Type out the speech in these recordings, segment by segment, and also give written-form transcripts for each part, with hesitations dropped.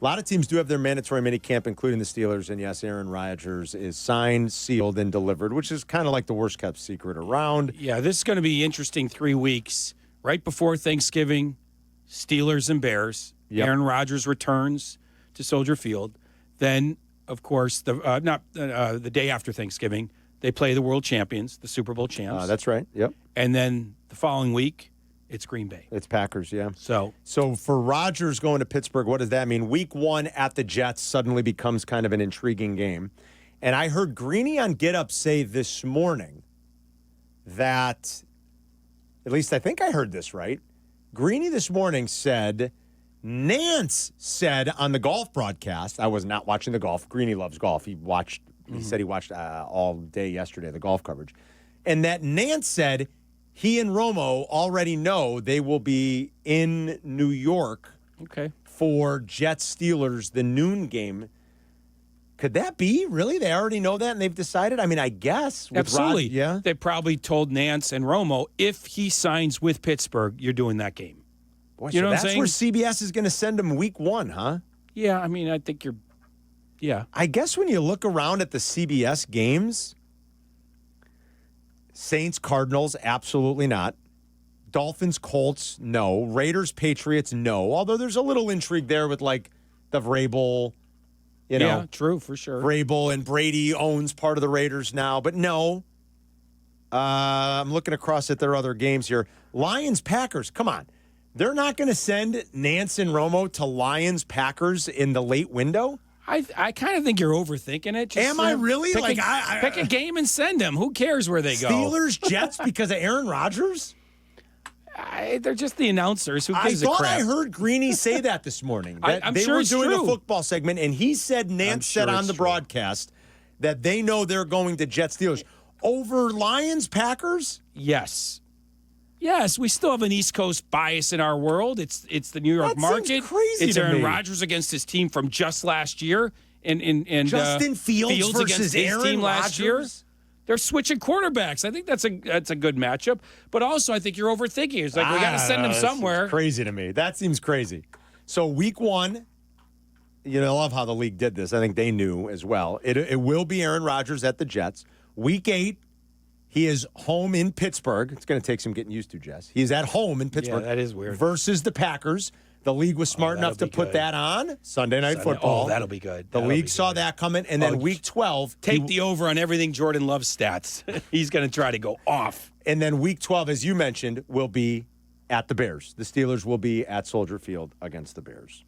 A lot of teams do have their mandatory minicamp, including the Steelers. And, yes, Aaron Rodgers is signed, sealed, and delivered, which is kind of like the worst-kept secret around. Yeah, this is going to be interesting 3 weeks. Right before Thanksgiving, Steelers and Bears. Yep. Aaron Rodgers returns to Soldier Field. Then, of course, the day after Thanksgiving, they play the world champions, the Super Bowl champs. That's right. Yep. And then the following week, it's Green Bay. It's Packers, yeah. So for Rodgers going to Pittsburgh, what does that mean? Week 1 at the Jets suddenly becomes kind of an intriguing game. And I heard Greeny on Get Up say this morning that, at least I think I heard this right, Greeny this morning said, Nance said on the golf broadcast, I was not watching the golf. Greeny loves golf. He said he watched all day yesterday, the golf coverage. And that Nance said he and Romo already know they will be in New York for Jets Steelers, the noon game. Could that be? Really? They already know that and they've decided? I mean, I guess. Absolutely. Yeah. They probably told Nance and Romo, if he signs with Pittsburgh, you're doing that game. Boy, you know that's what I'm saying? where CBS is going to send him week 1, huh? Yeah, I mean, I think yeah. I guess when you look around at the CBS games, Saints, Cardinals, absolutely not. Dolphins, Colts, no. Raiders, Patriots, no. Although there's a little intrigue there with like the Vrabel, Yeah, true, for sure. Vrabel and Brady owns part of the Raiders now, but no. I'm looking across at their other games here. Lions, Packers, come on. They're not going to send Nance and Romo to Lions, Packers in the late window? I kind of think you're overthinking it. Am I really? Pick a game and send them. Who cares where they go? Steelers, Jets because of Aaron Rodgers? They're just the announcers. Who gives I a thought crap? I heard Greeny say that this morning. I'm they sure were it's doing true. a football segment, and he said, Nance said on the broadcast that they know they're going to Jets Steelers. Over Lions, Packers? Yes. Yes, we still have an East Coast bias in our world. It's the New York That market. seems crazy it's to Aaron me. Rodgers against his team from just last year. And Justin Fields versus against his Aaron team last year. Rodgers? They're switching quarterbacks. I think that's a good matchup. But also, I think you're overthinking it. It's like we got to send them somewhere. Seems crazy to me. That seems crazy. So week 1, I love how the league did this. I think they knew as well. It will be Aaron Rodgers at the Jets. Week 8, he is home in Pittsburgh. It's going to take some getting used to, Jess. He's at home in Pittsburgh. Yeah, that is weird. Versus the Packers. The league was smart enough to put that on Sunday Night Football. Oh, that'll be good. The league saw that coming, and then week 12. Take the over on everything Jordan Love's stats. He's going to try to go off. And then week 12, as you mentioned, will be at the Bears. The Steelers will be at Soldier Field against the Bears.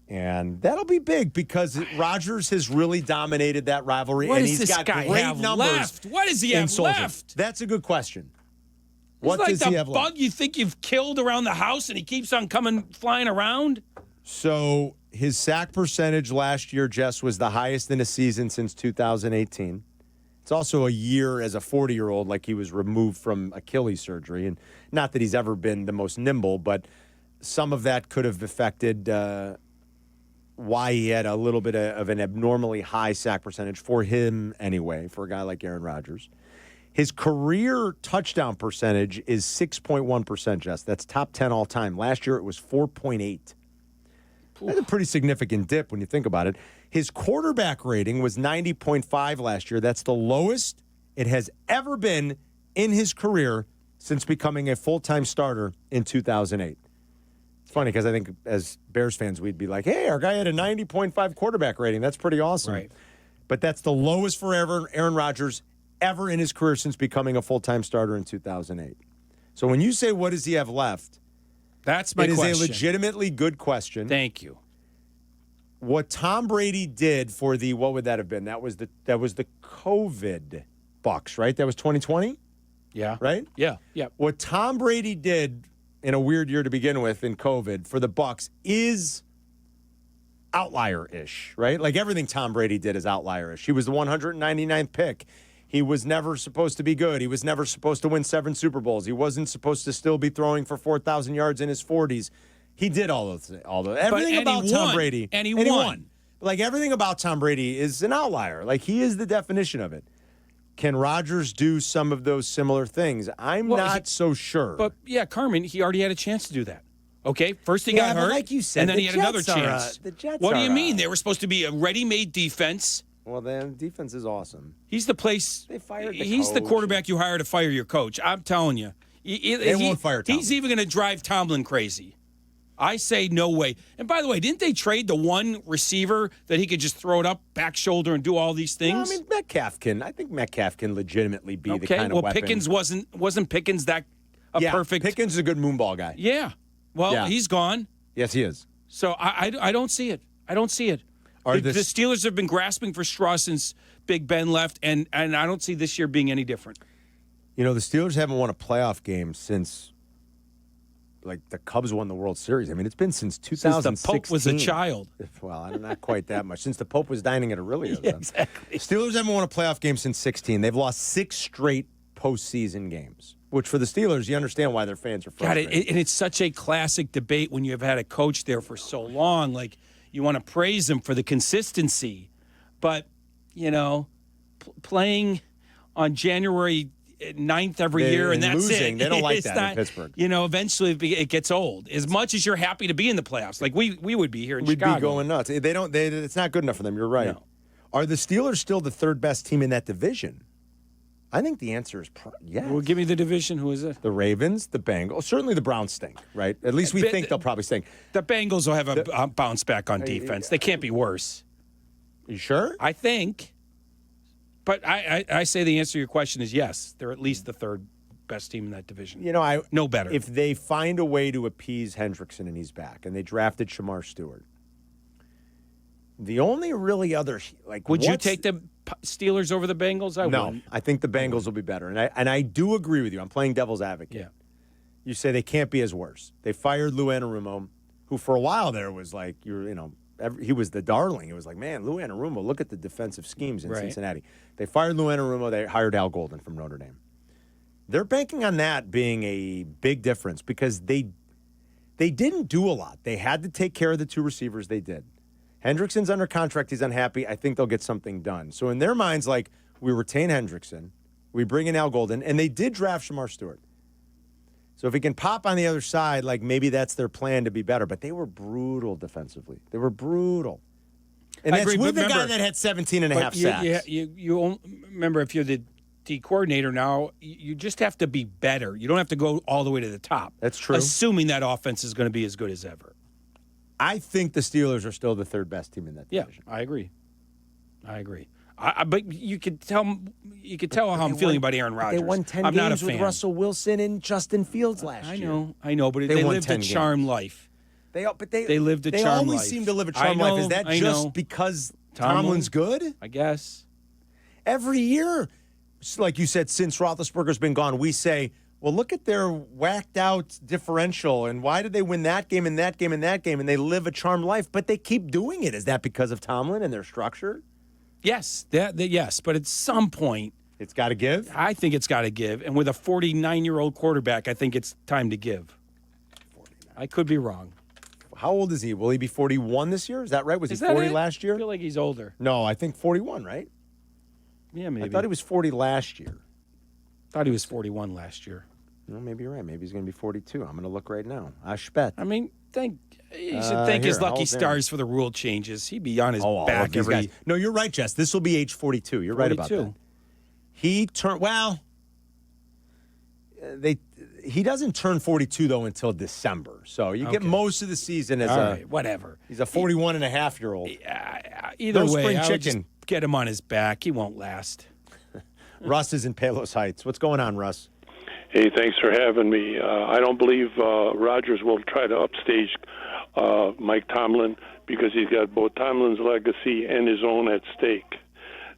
And that'll be big because Rodgers has really dominated that rivalry. What and does he's this got guy great have numbers left? What does he in have Soldier. left? That's a good question. He's What like does he have the left? bug you think you've killed around the house and he keeps on flying around? So his sack percentage last year, Jess, was the highest in a season since 2018. It's also a year as a 40-year-old, like he was removed from Achilles surgery. And not that he's ever been the most nimble, but some of that could have affected why he had a little bit of an abnormally high sack percentage for him anyway, for a guy like Aaron Rodgers. His career touchdown percentage is 6.1%, Jess. That's top 10 all time. Last year it was 4.8. That's a pretty significant dip when you think about it. His quarterback rating was 90.5 last year. That's the lowest it has ever been in his career since becoming a full-time starter in 2008. It's funny because I think as Bears fans, we'd be like, hey, our guy had a 90.5 quarterback rating. That's pretty awesome. Right. But that's the lowest for Aaron Rodgers ever in his career since becoming a full-time starter in 2008. So when you say what does he have left, that's my question. It is a legitimately good question. Thank you. What Tom Brady did for the, what would that have been? That was the COVID Bucks, right? That was 2020? Yeah. Right? Yeah. Yeah. What Tom Brady did in a weird year to begin with in COVID for the Bucks is outlier-ish, right? Like everything Tom Brady did is outlier-ish. He was the 199th pick. He was never supposed to be good. He was never supposed to win 7 Super Bowls. He wasn't supposed to still be throwing for 4,000 yards in his 40s. He did all those everything about Tom Brady. And he won. Like everything about Tom Brady is an outlier. Like he is the definition of it. Can Rodgers do some of those similar things? I'm not so sure. But yeah, Carmen, he already had a chance to do that. Okay, first he Yeah, got but hurt, like you said, and then the he had another Jets are, chance. the Jets what do are, you mean? They were supposed to be a ready-made defense. Well, then defense is awesome. He's the place. They fired the He's the coach. quarterback you hire to fire your coach. I'm telling you. They won't fire Tomlin. He's even going to drive Tomlin crazy. I say no way. And by the way, didn't they trade the one receiver that he could just throw it up, back shoulder, and do all these things? No, I think Metcalf can legitimately be the kind of weapon. Pickens wasn't Pickens that perfect? Pickens is a good moonball guy. Yeah. Well, Yeah. he's gone. Yes, he is. So I don't see it. I don't see it. The Steelers have been grasping for straw since Big Ben left, and I don't see this year being any different. You know, the Steelers haven't won a playoff game since, like, the Cubs won the World Series. I mean, it's been since 2016. Since the Pope was a child. Well, not quite that much. Since the Pope was dining at Aurelio's. Yeah, exactly. Steelers haven't won a playoff game since 16. They've lost 6 straight postseason games, which for the Steelers, you understand why their fans are frustrated. And it's such a classic debate when you have had a coach there for so long. Like, you want to praise him for the consistency. But, you know, playing on January 9th every year, and that's losing. it. They don't like It's that in Pittsburgh. You know, eventually it gets old. As much as you're happy to be in the playoffs, like we would be here in We'd Chicago. be going nuts. It's not good enough for them. You're right. No. Are the Steelers still the third best team in that division? I think the answer is yes. Well, give me the division. Who is it? The Ravens, the Bengals. Certainly the Browns stink, right? At least we think they'll probably stink. The Bengals will have a bounce back on defense. They can't be worse. You sure? I think. But I say the answer to your question is yes. They're at least the third best team in that division. You know, no better. If they find a way to appease Hendrickson and he's back, and they drafted Shamar Stewart, the only really other would you take the Steelers over the Bengals? I wouldn't. I think the Bengals will be better, and I do agree with you. I'm playing devil's advocate. Yeah. You say they can't be as worse. They fired Lou Anarumo, who for a while there was like he was the darling. It was like, man, Lou Anarumo, look at the defensive schemes in Cincinnati. They fired Lou Anarumo. They hired Al Golden from Notre Dame. They're banking on that being a big difference because they didn't do a lot. They had to take care of the 2 receivers. They did. Hendrickson's under contract. He's unhappy. I think they'll get something done. So in their minds, like, we retain Hendrickson, we bring in Al Golden, and they did draft Shamar Stewart. So if he can pop on the other side, like, maybe that's their plan to be better. But they were brutal defensively. They were brutal. And that's with the guy that had 17 and a half sacks. You remember, if you're the D coordinator now, you just have to be better. You don't have to go all the way to the top. That's true. Assuming that offense is going to be as good as ever. I think the Steelers are still the third best team in that division. Yeah, I agree. But you could tell how I'm feeling about Aaron Rodgers. They won 10 I'm games not a fan. with Russell Wilson and Justin Fields last year. I know, but they lived a charmed life. They lived a charmed life. They always seem to live a charmed life. Is that just because Tomlin's good? I guess. Every year, like you said, since Roethlisberger's been gone, we say, well, look at their whacked out differential, and why did they win that game and that game and that game, and they live a charmed life, but they keep doing it. Is that because of Tomlin and their structure? Yes, yes, but at some point, it's got to give? I think it's got to give, and with a 49-year-old quarterback, I think it's time to give. 49. I could be wrong. How old is he? Will he be 41 this year? Is that right? Was he 40 last year? I feel like he's older. No, I think 41, right? Yeah, maybe. I thought he was 40 last year. Thought he was 41 last year. No, maybe you're right. Maybe he's going to be 42. I'm going to look right now. I bet. I mean, you should thank his lucky stars for the rule changes. He'd be on his back every. Guys. No, you're right, Jess. This will be age 42. You're 42. Right about that. He turned. Well, he doesn't turn 42 though until December. So you get most of the season as whatever. He's a 41-and-a-half-year-old. Either way, I would just get him on his back. He won't last. Russ is in Palos Heights. What's going on, Russ? Hey, thanks for having me. I don't believe Rodgers will try to upstage Mike Tomlin because he's got both Tomlin's legacy and his own at stake.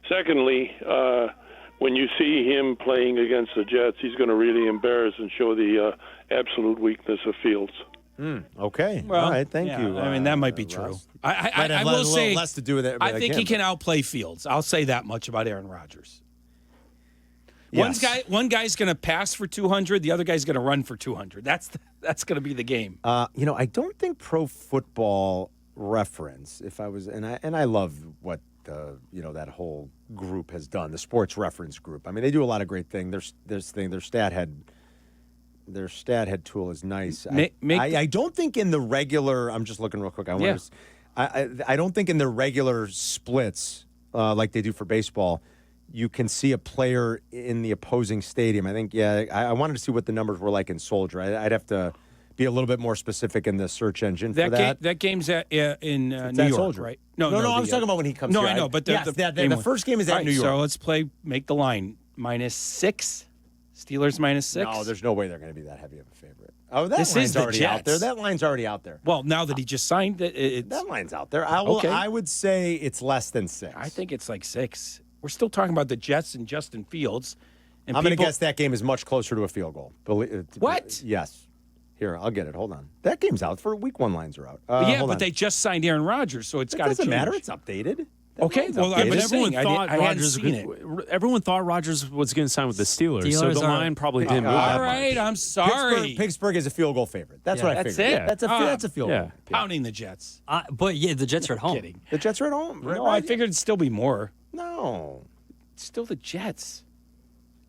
Secondly, when you see him playing against the Jets, he's going to really embarrass and show the absolute weakness of Fields. Okay. Well, all right. Thank you. I mean, that might be true. I will say less to do with it. I think he can outplay Fields. I'll say that much about Aaron Rodgers. Yes. One guy's going to pass for 200. The other guy's going to run for 200. That's going to be the game. I don't think Pro Football Reference. If I was, and I love what that whole group has done. The Sports Reference group. I mean, they do a lot of great things. Their stat had Their stat head tool is nice. Make I don't think in the regular. I'm just looking real quick. I don't think in the regular splits like they do for baseball, you can see a player in the opposing stadium. I think. I wanted to see what the numbers were like in Soldier. I'd have to be a little bit more specific in the search engine for that. That game's in New York, Soldier. right? No. I was talking about when he comes. No, here. I know, but the first game is at New York. So let's make the line -6. Steelers -6. No, there's no way they're going to be that heavy of a favorite. Oh, that This line's is the already out there. Jets. That line's already out there. Well, now that he just signed it, That line's out there. Okay. I would say it's less than 6. I think it's like 6. We're still talking about the Jets and Justin Fields. And I'm going to guess that game is much closer to a field goal. What? Yes. Here, I'll get it. Hold on. That game's out for week 1 lines are out. But they just signed Aaron Rodgers, so it's got to change. It doesn't matter. It's updated. Okay, well, updated. I'm saying Everyone thought Rodgers was going to sign with the Steelers, so the line probably didn't move all that right, much. I'm sorry. Pittsburgh is a field goal favorite. That's what I That's figured. it? That's a field goal. Pounding the Jets. But yeah, the Jets are at home. Kidding. The Jets are at home. Right? No, I figured it'd still be more. No. It's still the Jets.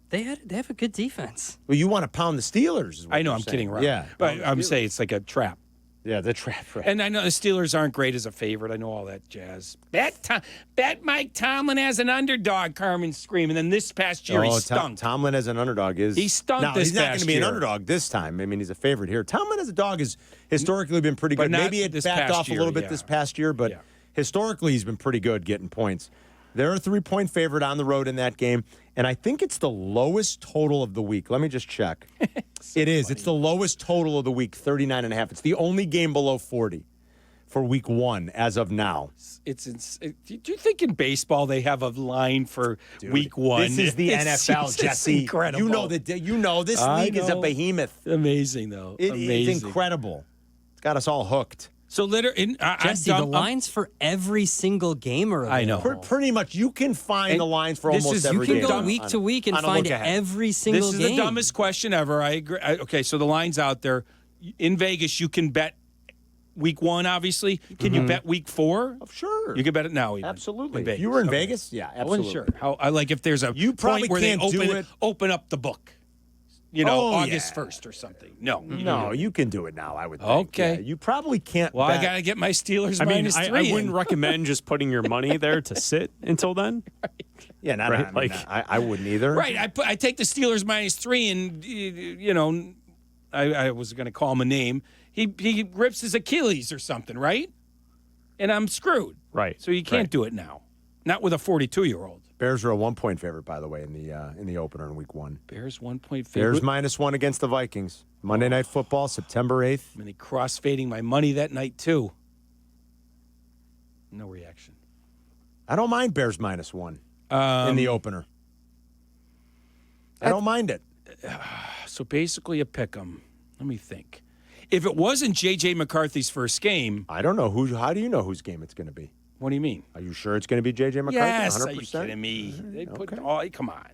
They have a good defense. Well, you want to pound the Steelers. Is what I know, you're I'm saying. kidding, right? Yeah. But I'm saying it's like a trap. Yeah, the trap. Right. And I know the Steelers aren't great as a favorite. I know all that jazz. Bet Mike Tomlin as an underdog, Carmen screaming. And then this past year, he stunk. Tomlin as an underdog is. He stunk now, this he's not past going to be an year. underdog this time. I mean, he's a favorite here. Tomlin as a dog has historically been pretty But good. not Maybe it this backed past off a year, little bit yeah. this past year, but Yeah. historically he's been pretty good getting points. They're a 3-point favorite on the road in that game, and I think it's the lowest total of the week. Let me just check. It is. It's the lowest total of the week, 39.5. It's the only game below 40 for week 1 as of now. Do you think in baseball they have a line for week 1? This is the NFL, It's Jesse. incredible. You know this I league is a know. behemoth. Amazing, though. It's Amazing. incredible. It's got us all hooked. So literally, Jesse, the lines for every single game are I know. available. Pretty much, you can find And the lines for this almost is- every You game. can go week to week and on a find look-ahead. every single This is game. the dumbest question ever. I agree. Okay, so the line's out there. In Vegas, you can bet week 1, obviously. Can you bet week 4? Sure. You can bet it now, even. Absolutely. In Vegas. If you were in Okay. Vegas, yeah, I wasn't absolutely. sure. I like if there's a You probably point where they can't do it. open up the book. August 1st or something. No. No, you can do it now, I would think. Okay. Yeah, you probably can't Well, I bet. got to get my Steelers I mean, -3. I wouldn't recommend just putting your money there to sit until then. Yeah, no, Right, I mean, I wouldn't either. Right. I take the Steelers -3, and I was going to call him a name. He rips his Achilles or something, right? And I'm screwed. Right. So you can't do it now. Not with a 42-year-old. Bears are a 1-point favorite, by the way, in the opener in week 1. Bears 1-point Bears favorite. -1 against the Vikings. Monday Night Football, September 8th. And he cross-fading my money that night, too. No reaction. I don't mind Bears -1 in the opener. I don't mind it. So basically a pick 'em. Let me think. If it wasn't J.J. McCarthy's first game, I don't know how do you know whose game it's going to be? what do you mean? Are you sure it's going to be J.J. McCarthy? Yes, 100%? are you kidding me? They put come on.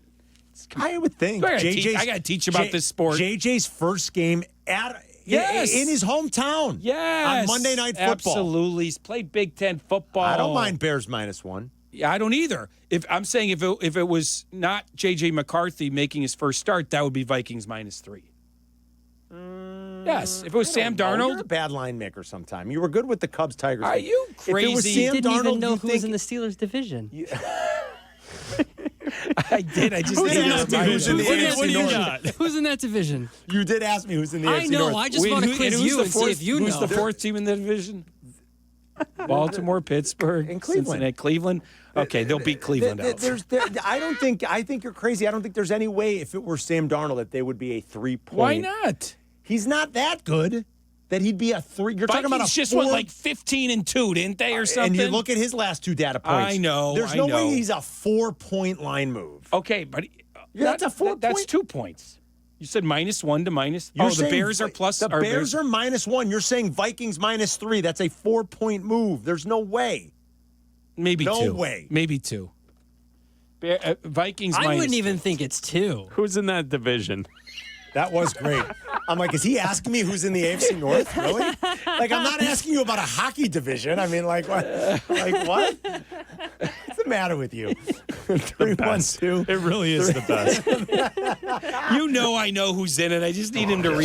I would think. I got to teach about this sport. JJ's first game in his hometown. Yes. On Monday Night Football. Absolutely. He's played Big Ten football. I don't mind Bears -1. Yeah, I don't either. If I'm saying if it was not J.J. McCarthy making his first start, that would be Vikings -3. Yes. If it was Sam You're Darnold. a bad line maker sometime. You were good with the Cubs Tigers. Are you crazy? If it was You Sam didn't Darnold, even know you who was in the Steelers division. I did. I just Who's didn't in that know. division? Who's in that What do you division? Who's in that division? You did ask me who's in the I AFC know. North. I just want to quiz you and see if you Who's know. the fourth team in the division? Baltimore, Pittsburgh, And Cleveland. Cincinnati, Cleveland. Okay, they'll beat Cleveland out. I think you're crazy. I don't think there's any way if it were Sam Darnold that they would be a 3-point. Why not? He's not that good. That he'd be a 3. You're talking about a Vikings just 4, went like 15-2, didn't they, or something? And you look at his last 2 data points. I know, There's I no know. way he's a 4-point line move. Okay, but That's a 4 That's point. 2 points. You said -1 to minus. You're The saying Bears are plus. The Bears are -1. You're saying Vikings -3. That's a 4-point move. There's no way. maybe no 2. way. Maybe 2. Vikings. I wouldn't -3. even think it's 2. Who's in that division? That was great. I'm like, is he asking me who's in the AFC North? Really? Like, I'm not asking you about a hockey division. I mean, like, what? Like, what? What's the matter with you? The best. 312. It really is the best. You know I know who's in it. I just need him to read.